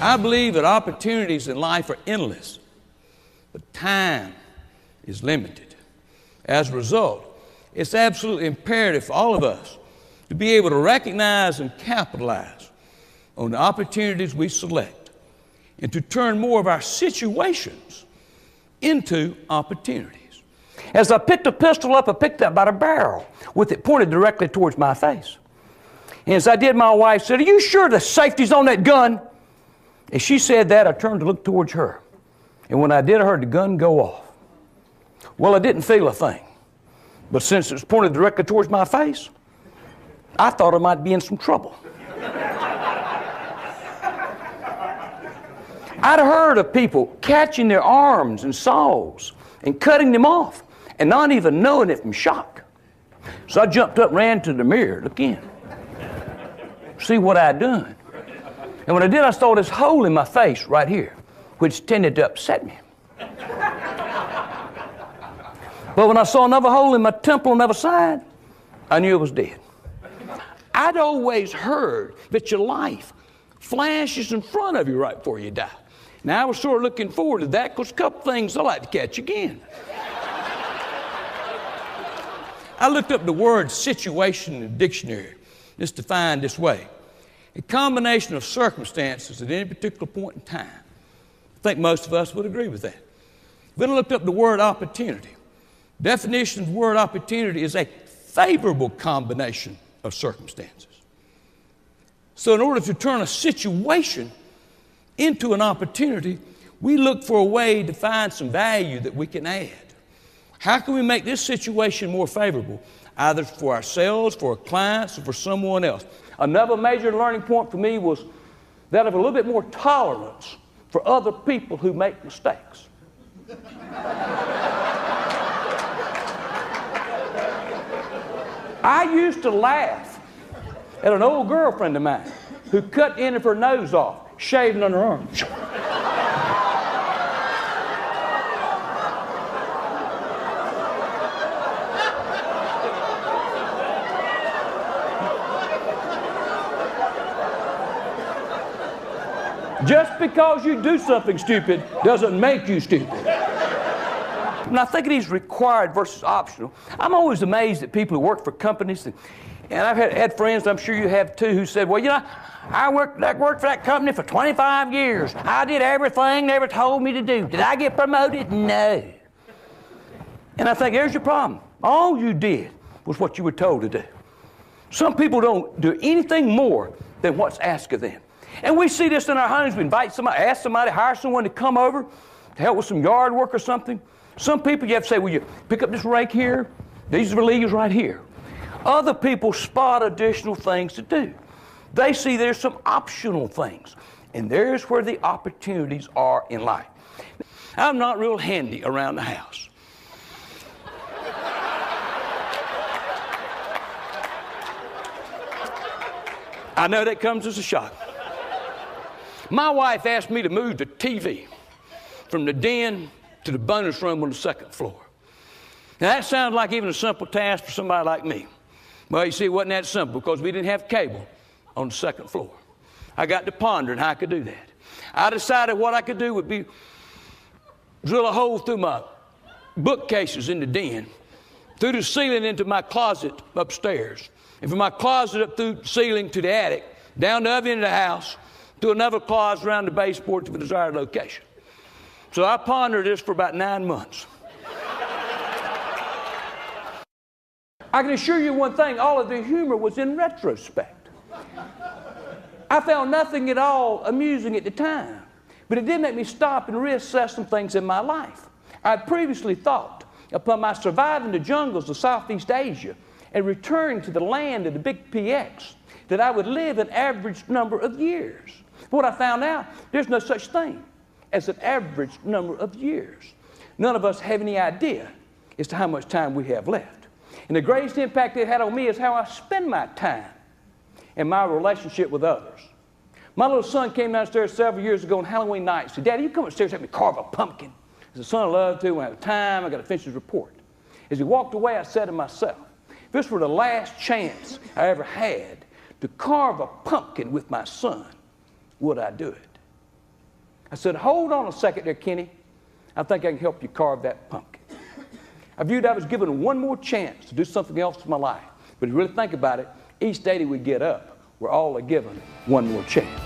I believe that opportunities in life are endless, but time is limited. As a result, it's absolutely imperative for all of us to be able to recognize and capitalize on the opportunities we select and to turn more of our situations into opportunities. As I picked a pistol up, I picked it up by the barrel with it pointed directly towards my face. And as I did, my wife said, "Are you sure the safety's on that gun?" As she said that, I turned to look towards her. And when I did, I heard the gun go off. Well, I didn't feel a thing. But since it was pointed directly towards my face, I thought I might be in some trouble. I'd heard of people catching their arms and saws and cutting them off and not even knowing it from shock. So I jumped up and ran to the mirror, look in, see what I'd done. And when I did, I saw this hole in my face right here, which tended to upset me. But when I saw another hole in my temple on the other side, I knew it was dead. I'd always heard that your life flashes in front of you right before you die. Now, I was sort of looking forward to that because a couple things I'd like to catch again. I looked up the word situation in the dictionary. It's defined this way: a combination of circumstances at any particular point in time. I think most of us would agree with that. Then I looked up the word opportunity. Definition of the word opportunity is a favorable combination of circumstances. So in order to turn a situation into an opportunity, we look for a way to find some value that we can add. How can we make this situation more favorable, either for ourselves, for our clients, or for someone else? Another major learning point for me was that of a little bit more tolerance for other people who make mistakes. I used to laugh at an old girlfriend of mine who cut the end of her nose off, shaving on her arm. Just because you do something stupid doesn't make you stupid. When I think of these required versus optional, I'm always amazed at people who work for companies. And I've had friends, I'm sure you have too, who said, "Well, you know, I worked for that company for 25 years. I did everything they ever told me to do. Did I get promoted? No." And I think, here's your problem. All you did was what you were told to do. Some people don't do anything more than what's asked of them. And we see this in our homes. We invite somebody, ask somebody, hire someone to come over to help with some yard work or something. Some people you have to say, "Will you pick up this rake here? These are the leaves right here." Other people spot additional things to do. They see there's some optional things. And there's where the opportunities are in life. I'm not real handy around the house. I know that comes as a shock. My wife asked me to move the TV from the den to the bonus room on the second floor. Now that sounds like even a simple task for somebody like me. Well, you see, it wasn't that simple because we didn't have cable on the second floor. I got to pondering how I could do that. I decided what I could do would be drill a hole through my bookcases in the den, through the ceiling into my closet upstairs, and from my closet up through the ceiling to the attic, down the other end of the house, to another closet around the baseboard to the desired location. So I pondered this for about 9 months. I can assure you one thing, all of the humor was in retrospect. I found nothing at all amusing at the time, but it did make me stop and reassess some things in my life. I had previously thought, upon my surviving the jungles of Southeast Asia and returning to the land of the big PX, that I would live an average number of years. What I found out, there's no such thing as an average number of years. None of us have any idea as to how much time we have left. And the greatest impact it had on me is how I spend my time and my relationship with others. My little son came downstairs several years ago on Halloween night and said, "Daddy, you come upstairs and help me carve a pumpkin." As a son, I love to. When I have time, I got to finish his report. As he walked away, I said to myself, if this were the last chance I ever had to carve a pumpkin with my son, would I do it? I said, hold on a second there, Kenny. I think I can help you carve that pumpkin. I viewed I was given one more chance to do something else in my life. But if you really think about it, each day that we get up, we're all given one more chance.